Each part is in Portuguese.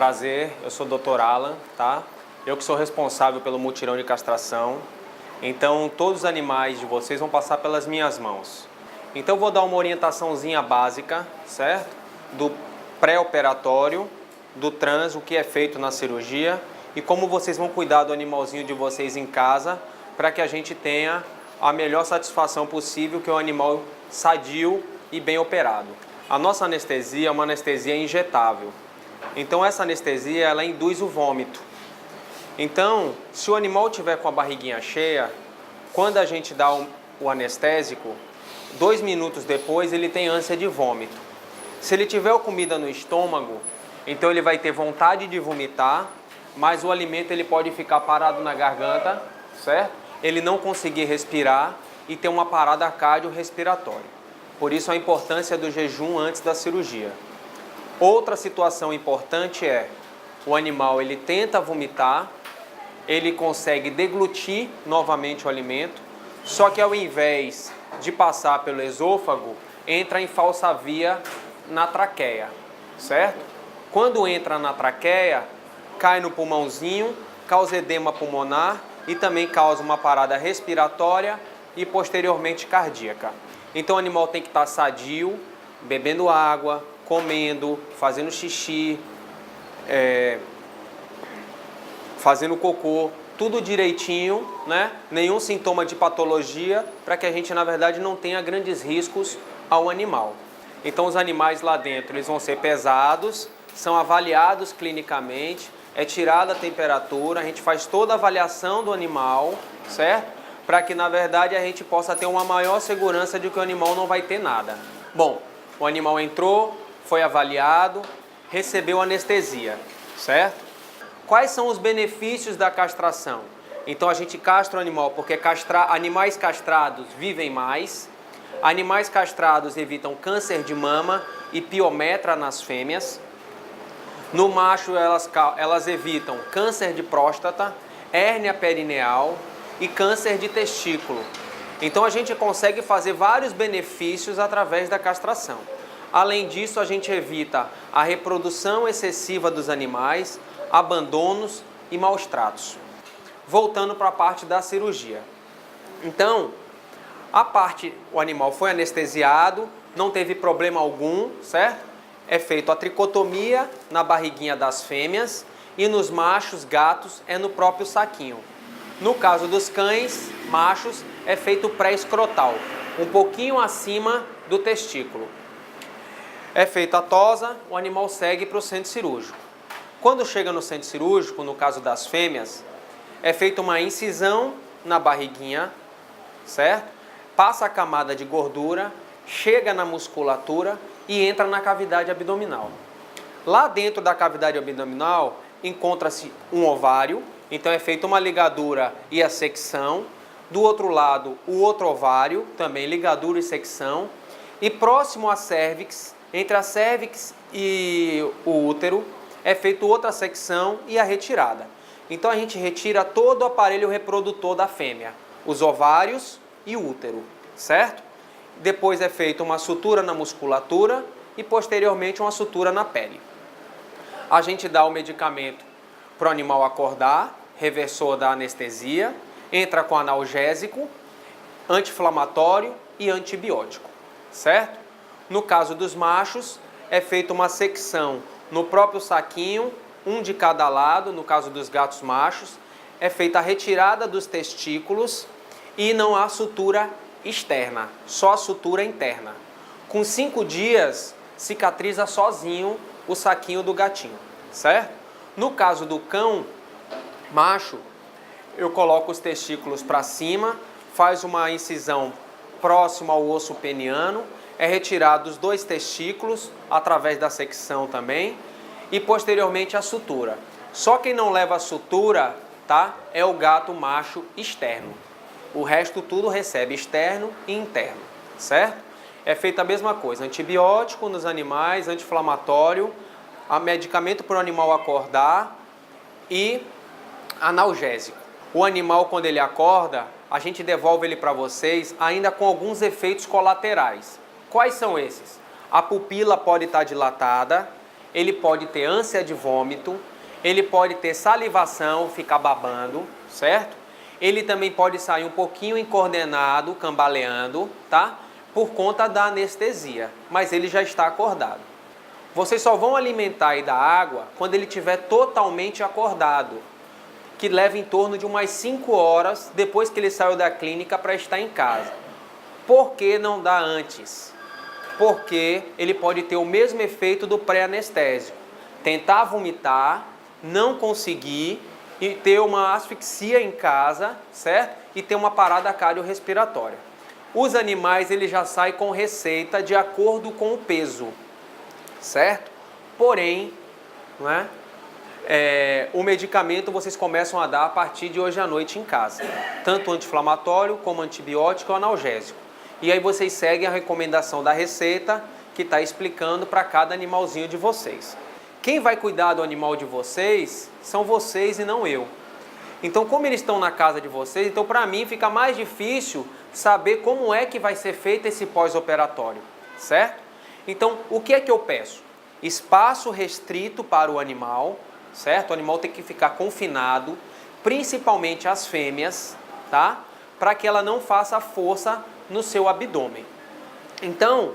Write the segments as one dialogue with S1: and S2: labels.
S1: Prazer, eu sou o Dr. Alan, tá? Eu que sou responsável pelo mutirão de castração. Então, todos os animais de vocês vão passar pelas minhas mãos. Então, eu vou dar uma orientaçãozinha básica, certo? Do pré-operatório, do trans, o que é feito na cirurgia e como vocês vão cuidar do animalzinho de vocês em casa para que a gente tenha a melhor satisfação possível, que é um animal sadio e bem operado. A nossa anestesia é uma anestesia injetável. Então, essa anestesia, ela induz o vômito. Então, se o animal tiver com a barriguinha cheia, quando a gente dá o anestésico, 2 minutos depois ele tem ânsia de vômito. Se ele tiver comida no estômago, então ele vai ter vontade de vomitar, mas o alimento ele pode ficar parado na garganta, certo? Ele não conseguir respirar e ter uma parada cardiorrespiratória. Por isso a importância do jejum antes da cirurgia. Outra situação importante é o animal ele tenta vomitar, ele consegue deglutir novamente o alimento, só que ao invés de passar pelo esôfago, entra em falsa via na traqueia, certo? Quando entra na traqueia, cai no pulmãozinho, causa edema pulmonar e também causa uma parada respiratória e posteriormente cardíaca. Então o animal tem que estar sadio, bebendo água, comendo, fazendo xixi, fazendo cocô, tudo direitinho, né? Nenhum sintoma de patologia, para que a gente, na verdade, não tenha grandes riscos ao animal. Então, os animais lá dentro, eles vão ser pesados, são avaliados clinicamente, é tirada a temperatura, a gente faz toda a avaliação do animal, certo? Para que, na verdade, a gente possa ter uma maior segurança de que o animal não vai ter nada. Bom, o animal entrou, foi avaliado, recebeu anestesia, certo? Quais são os benefícios da castração? Então a gente castra o animal porque animais castrados vivem mais, animais castrados evitam câncer de mama e piometra nas fêmeas. No macho elas evitam câncer de próstata, hérnia perineal e câncer de testículo. Então a gente consegue fazer vários benefícios através da castração. Além disso, a gente evita a reprodução excessiva dos animais, abandonos e maus tratos. Voltando para a parte da cirurgia. Então, o animal foi anestesiado, não teve problema algum, certo? É feito a tricotomia na barriguinha das fêmeas e nos machos, gatos, é no próprio saquinho. No caso dos cães, machos, é feito pré-escrotal, um pouquinho acima do testículo. É feita a tosa, o animal segue para o centro cirúrgico. Quando chega no centro cirúrgico, no caso das fêmeas, é feita uma incisão na barriguinha, certo? Passa a camada de gordura, chega na musculatura e entra na cavidade abdominal. Lá dentro da cavidade abdominal encontra-se um ovário, então é feita uma ligadura e a secção. Do outro lado, o outro ovário, também ligadura e secção. E próximo à cérvix, entre a cérvix e o útero, é feita outra secção e a retirada. Então a gente retira todo o aparelho reprodutor da fêmea, os ovários e o útero, certo? Depois é feita uma sutura na musculatura e posteriormente uma sutura na pele. A gente dá o medicamento para o animal acordar, reversor da anestesia, entra com analgésico, anti-inflamatório e antibiótico, certo? No caso dos machos, é feita uma secção no próprio saquinho, um de cada lado, no caso dos gatos machos, é feita a retirada dos testículos e não há sutura externa, só a sutura interna. Com 5 dias, cicatriza sozinho o saquinho do gatinho, certo? No caso do cão macho, eu coloco os testículos para cima, faz uma incisão próxima ao osso peniano, é retirado os 2 testículos através da secção também e posteriormente a sutura. Só quem não leva a sutura, tá, é o gato macho externo. O resto tudo recebe externo e interno, certo? É feita a mesma coisa, antibiótico nos animais, anti-inflamatório, medicamento para o animal acordar e analgésico. O animal, quando ele acorda, a gente devolve ele para vocês ainda com alguns efeitos colaterais. Quais são esses? A pupila pode estar dilatada ele pode ter ânsia de vômito, ele pode ter salivação, ficar babando, certo? Ele também pode sair um pouquinho incoordenado, cambaleando, tá? Por conta da anestesia, mas ele já está acordado. Vocês só vão alimentar e dar água quando ele estiver totalmente acordado, que leva em torno de umas 5 horas depois que ele saiu da clínica para estar em casa. Por que não dá antes? Porque ele pode ter o mesmo efeito do pré-anestésico. Tentar vomitar, não conseguir e ter uma asfixia em casa, certo? E ter uma parada cardiorrespiratória. Os animais, ele já saem com receita de acordo com o peso, certo? Porém, não é? O medicamento vocês começam a dar a partir de hoje à noite em casa. Tanto anti-inflamatório como antibiótico ou analgésico. E aí vocês seguem a recomendação da receita que está explicando para cada animalzinho de vocês. Quem vai cuidar do animal de vocês são vocês e não eu. Então, como eles estão na casa de vocês, então para mim fica mais difícil saber como é que vai ser feito esse pós-operatório, certo? Então, o que é que eu peço? Espaço restrito para o animal, certo? O animal tem que ficar confinado, principalmente as fêmeas, tá? Para que ela não faça força no seu abdômen. Então,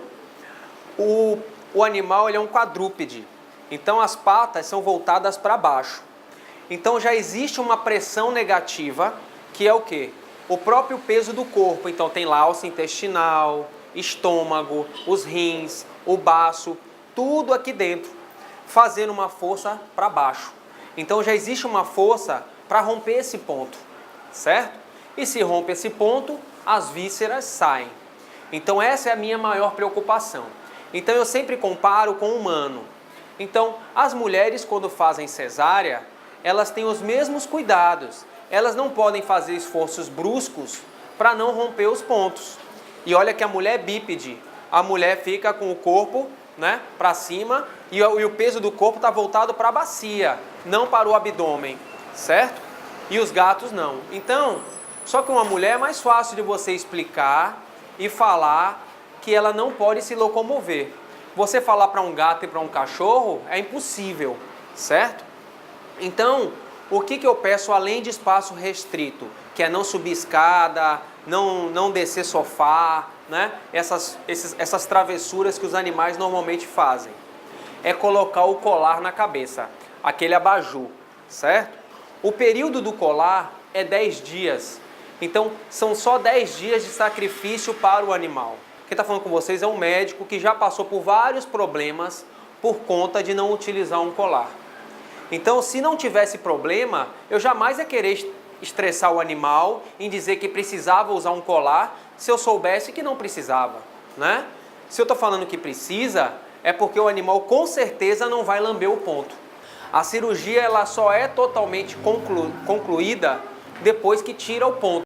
S1: o animal ele é um quadrúpede, então as patas são voltadas para baixo. Então já existe uma pressão negativa, que é o quê? O próprio peso do corpo. Então tem lá alça intestinal, estômago, os rins, o baço, tudo aqui dentro, fazendo uma força para baixo. Então já existe uma força para romper esse ponto, certo? E se rompe esse ponto, as vísceras saem. Então essa é a minha maior preocupação. Então eu sempre comparo com o humano. Então as mulheres quando fazem cesárea, elas têm os mesmos cuidados. Elas não podem fazer esforços bruscos para não romper os pontos. E olha que a mulher é bípede. A mulher fica com o corpo, né, para cima e o peso do corpo está voltado para a bacia, não para o abdômen, certo? E os gatos não. Então, só que uma mulher é mais fácil de você explicar e falar que ela não pode se locomover. Você falar para um gato e para um cachorro é impossível, certo? Então, o que eu peço além de espaço restrito? Que é não subir escada, não descer sofá, né? Essas travessuras que os animais normalmente fazem. É colocar o colar na cabeça, aquele abajur, certo? O período do colar é 10 dias. Então, são só 10 dias de sacrifício para o animal. Quem está falando com vocês é um médico que já passou por vários problemas por conta de não utilizar um colar. Então, se não tivesse problema, eu jamais ia querer estressar o animal em dizer que precisava usar um colar se eu soubesse que não precisava, né? Se eu estou falando que precisa, é porque o animal com certeza não vai lamber o ponto. A cirurgia ela só é totalmente concluída depois que tira o ponto.